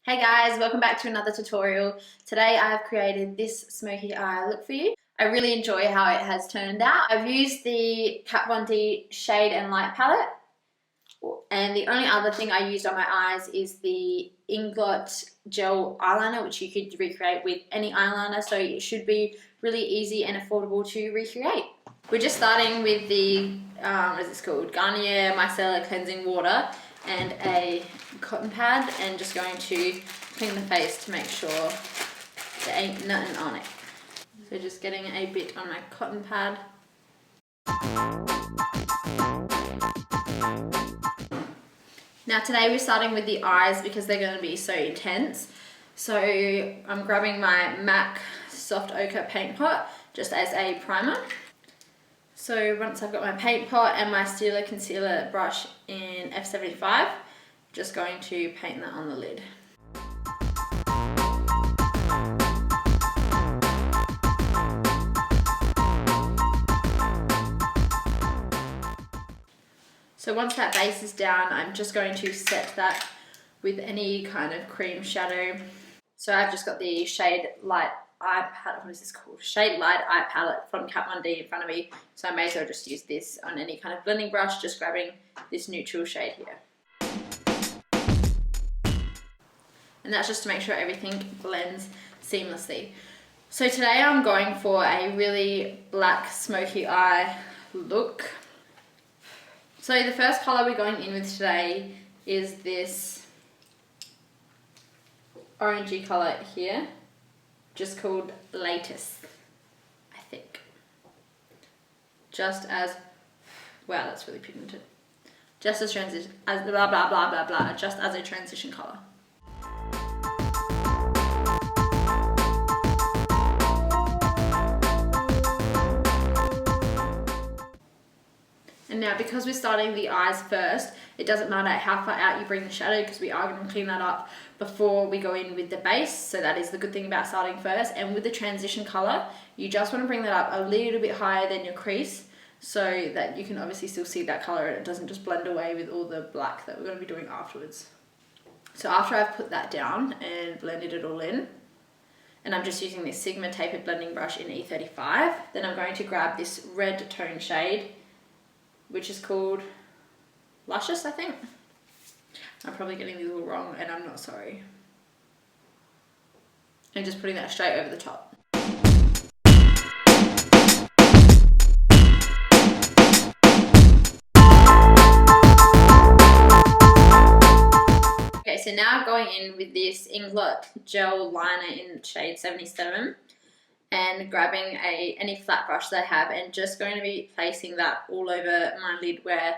Hey guys, welcome back to another tutorial. Today I have created this smoky eye look for you. I really enjoy how it has turned out. I've used the Kat Von D Shade and Light palette, and the only other thing I used on my eyes is the Inglot gel eyeliner, which you could recreate with any eyeliner, so it should be really easy and affordable to recreate. We're just starting with the, what is this called? Garnier Micellar Cleansing Water and a cotton pad, and just going to clean the face to make sure there ain't nothing on it. So just getting a bit on my cotton pad. Now today we're starting with the eyes because they're going to be so intense. So I'm grabbing my MAC Soft Ochre paint pot just as a primer. So once I've got my paint pot and my Stila concealer brush in F75, just going to paint that on the lid. So once that base is down, I'm just going to set that with any kind of cream shadow. So I've just got the Shade Light Eye Palette, what is this called? Shade Light Eye Palette from Kat Von D in front of me. So I may as well just use this on any kind of blending brush, just grabbing this neutral shade here. And that's just to make sure everything blends seamlessly. So today I'm going for a really black smoky eye look. So the first colour we're going in with today is this orangey colour here, just called Latest, I think. Just as, wow, that's really pigmented. Just as transition, as blah blah blah blah blah, just as a transition colour. And now because we're starting the eyes first, it doesn't matter how far out you bring the shadow because we are going to clean that up before we go in with the base. So that is the good thing about starting first. And with the transition colour, you just want to bring that up a little bit higher than your crease so that you can obviously still see that colour and it doesn't just blend away with all the black that we're going to be doing afterwards. So after I've put that down and blended it all in, and I'm just using this Sigma tapered blending brush in E35, then I'm going to grab this red tone shade, which is called Luscious, I think. I'm probably getting these all wrong and I'm not sorry. And just putting that straight over the top. Okay, so now going in with this Inglot gel liner in shade 77. And grabbing any flat brush that I have and just going to be placing that all over my lid where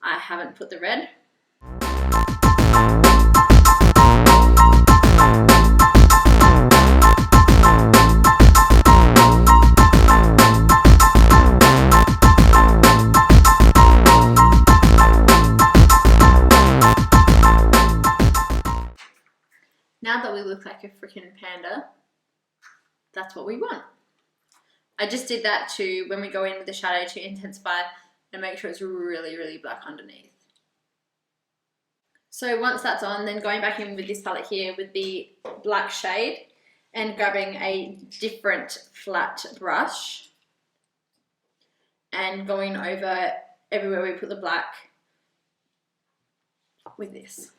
I haven't put the red. Now that we look like a freaking panda, that's what we want. I just did that to, when we go in with the shadow, to intensify and make sure it's really, really black underneath. So once that's on, then going back in with this palette here with the black shade and grabbing a different flat brush and going over everywhere we put the black with this.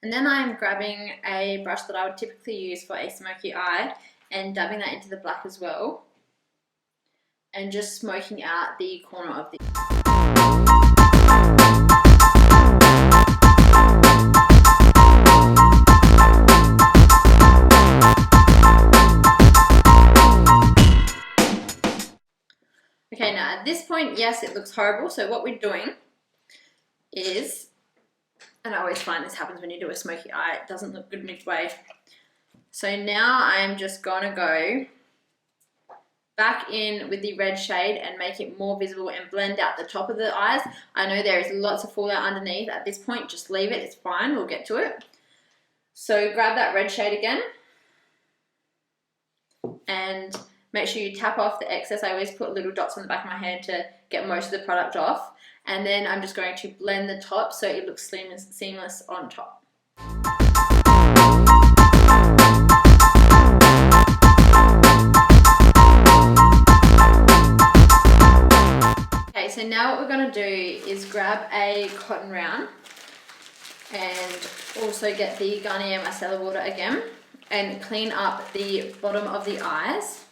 And then I'm grabbing a brush that I would typically use for a smoky eye and dabbing that into the black as well. And just smoking out the corner of the... Okay, now at this point, yes, it looks horrible. So what we're doing is... And I always find this happens when you do a smoky eye, it doesn't look good midway. So now I'm just gonna go back in with the red shade and make it more visible and blend out the top of the eyes. I know there is lots of fallout underneath. At this point, just leave it, it's fine, we'll get to it. So grab that red shade again and make sure you tap off the excess. I always put little dots on the back of my hand to get most of the product off. And then I'm just going to blend the top so it looks seamless on top. Okay, so now what we're going to do is grab a cotton round and also get the Garnier Micellar water again and clean up the bottom of the eyes.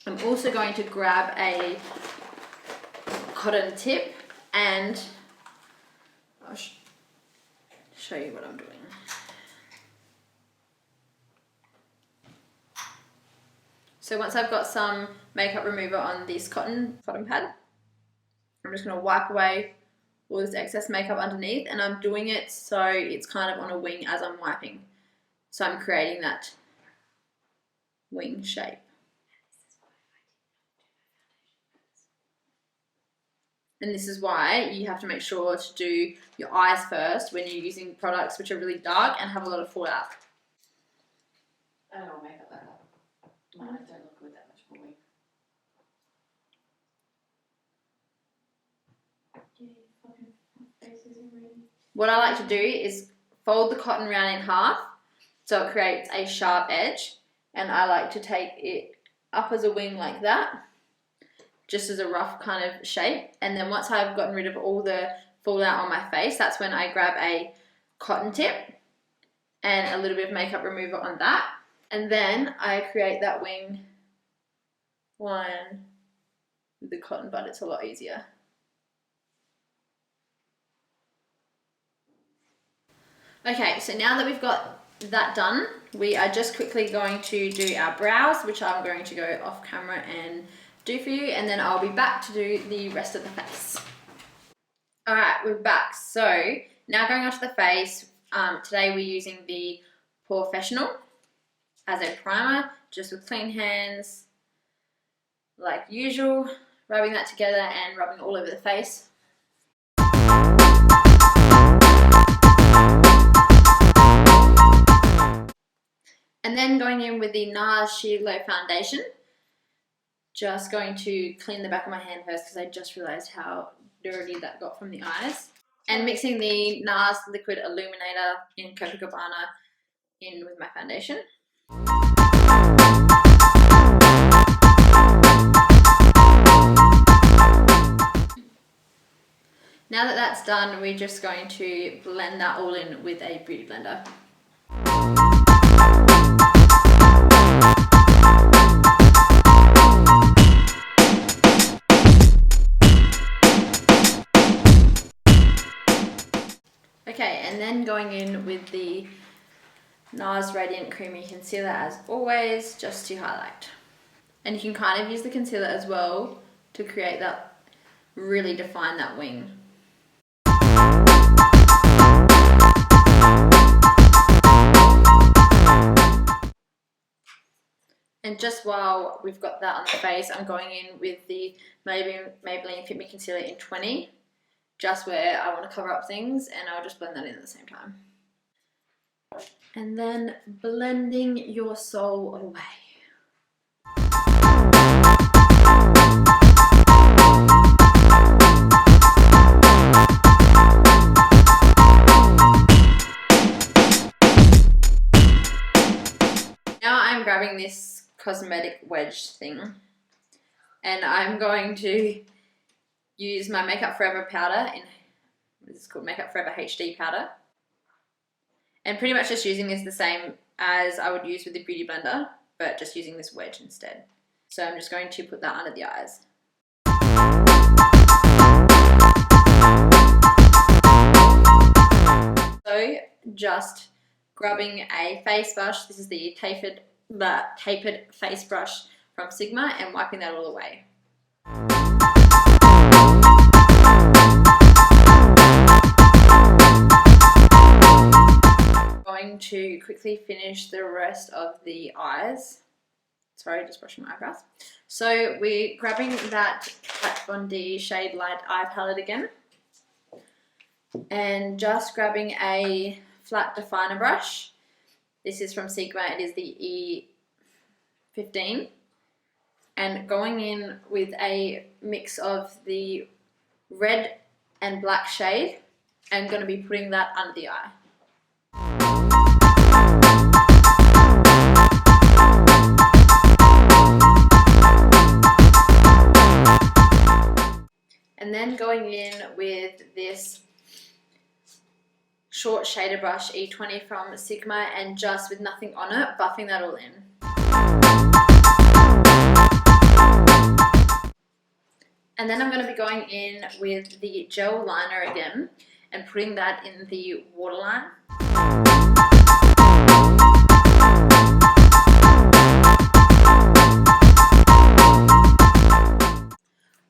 I'm also going to grab a cotton tip and I'll show you what I'm doing. So once I've got some makeup remover on this cotton pad, I'm just going to wipe away all this excess makeup underneath, and I'm doing it so it's kind of on a wing as I'm wiping. So I'm creating that wing shape. And this is why you have to make sure to do your eyes first when you're using products which are really dark and have a lot of fallout. I don't make up that up. Mine don't look good that much for me. What I like to do is fold the cotton round in half so it creates a sharp edge, and I like to take it up as a wing like that, just as a rough kind of shape. And then once I've gotten rid of all the fallout on my face, that's when I grab a cotton tip and a little bit of makeup remover on that, and then I create that wing line with the cotton bud. It's a lot easier. Okay, so now that we've got that done, we are just quickly going to do our brows, which I'm going to go off camera and do for you, and then I'll be back to do the rest of the face. Alright, we're back. So now going onto the face, today we're using the Porefessional as a primer, just with clean hands, like usual, rubbing that together and rubbing all over the face. And then going in with the NARS Sheer Glow Foundation, just going to clean the back of my hand first because I just realised how dirty that got from the eyes. And mixing the NARS Liquid Illuminator in Copacabana in with my foundation. Now that that's done, we're just going to blend that all in with a beauty blender. Okay, and then going in with the NARS Radiant Creamy Concealer as always, just to highlight. And you can kind of use the concealer as well to create that, really define that wing. And just while we've got that on the face, I'm going in with the Maybelline Fit Me Concealer in 20, just where I want to cover up things, and I'll just blend that in at the same time. And then blending your soul away. Now I'm grabbing this cosmetic wedge thing, and I'm going to use my Makeup Forever powder in, this is called Makeup Forever HD powder, and pretty much just using this the same as I would use with the Beauty Blender, but just using this wedge instead. So I'm just going to put that under the eyes. So just grabbing a face brush, this is the tapered face brush from Sigma, and wiping that all away. Going to quickly finish the rest of the eyes. Sorry, just brushing my eyebrows. So we're grabbing that Kat Von D Shade Light Eye Palette again, and just grabbing a flat definer brush This is from Sigma. It is the E15. And going in with a mix of the red and black shade, I'm going to be putting that under the eye. And then going in with this short shader brush E20 from Sigma, and just with nothing on it, buffing that all in. And then I'm going to be going in with the gel liner again and putting that in the waterline.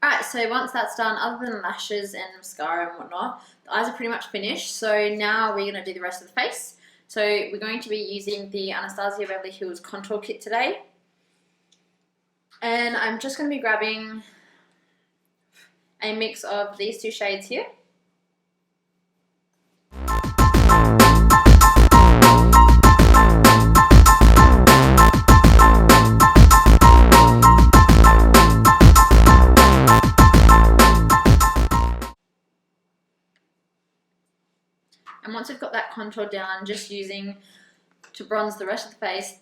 Alright, so once that's done, other than lashes and mascara and whatnot, the eyes are pretty much finished. So now we're going to do the rest of the face. So we're going to be using the Anastasia Beverly Hills Contour Kit today. And I'm just going to be grabbing a mix of these two shades here. And once we've got that contour down, just using to bronze the rest of the face,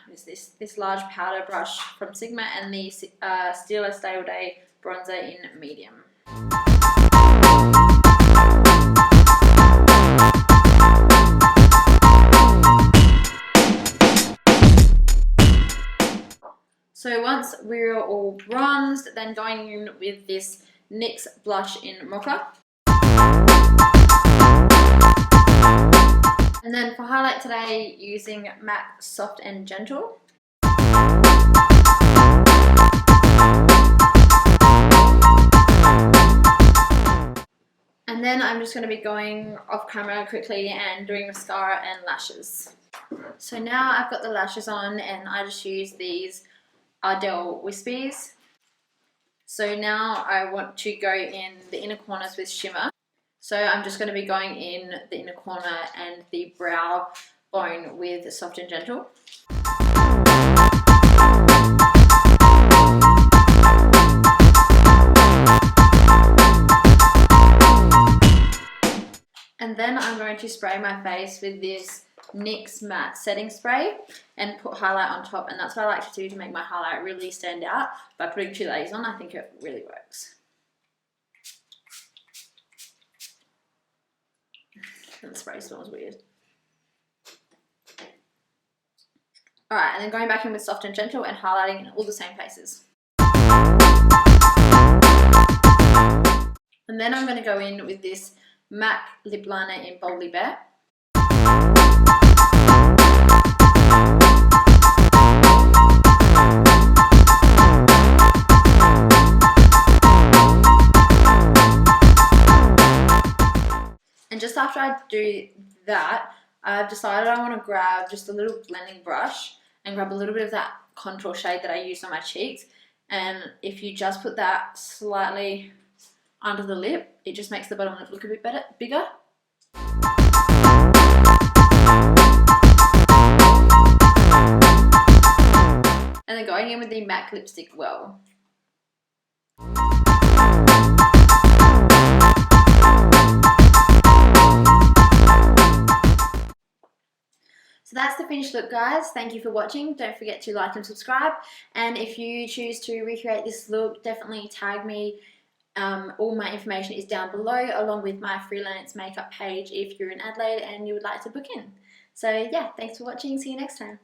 what is this large powder brush from Sigma and the Stila Stay All Day bronzer in medium. So once we're all bronzed, then going in with this NYX blush in Mocca. And then for highlight today, using MAC Soft and Gentle. And then I'm just going to be going off camera quickly and doing mascara and lashes. So now I've got the lashes on, and I just use these Ardell Wispies. So now I want to go in the inner corners with shimmer. So I'm just going to be going in the inner corner and the brow bone with Soft and Gentle. And then I'm going to spray my face with this NYX matte setting spray and put highlight on top, and that's what I like to do to make my highlight really stand out. By putting 2 layers on, I think it really works. The spray smells weird. Alright, and then going back in with Soft and Gentle and highlighting in all the same places. And then I'm going to go in with this MAC lip liner in Bodly Bear. And just after I do that, I've decided I want to grab just a little blending brush and grab a little bit of that contour shade that I used on my cheeks. And if you just put that slightly under the lip, it just makes the bottom lip look a bit bigger. And then going in with the MAC lipstick Whirl. So that's the finished look, guys. Thank you for watching. Don't forget to like and subscribe. And if you choose to recreate this look, definitely tag me. All my information is down below, along with my freelance makeup page if you're in Adelaide and you would like to book in. So yeah, thanks for watching. See you next time.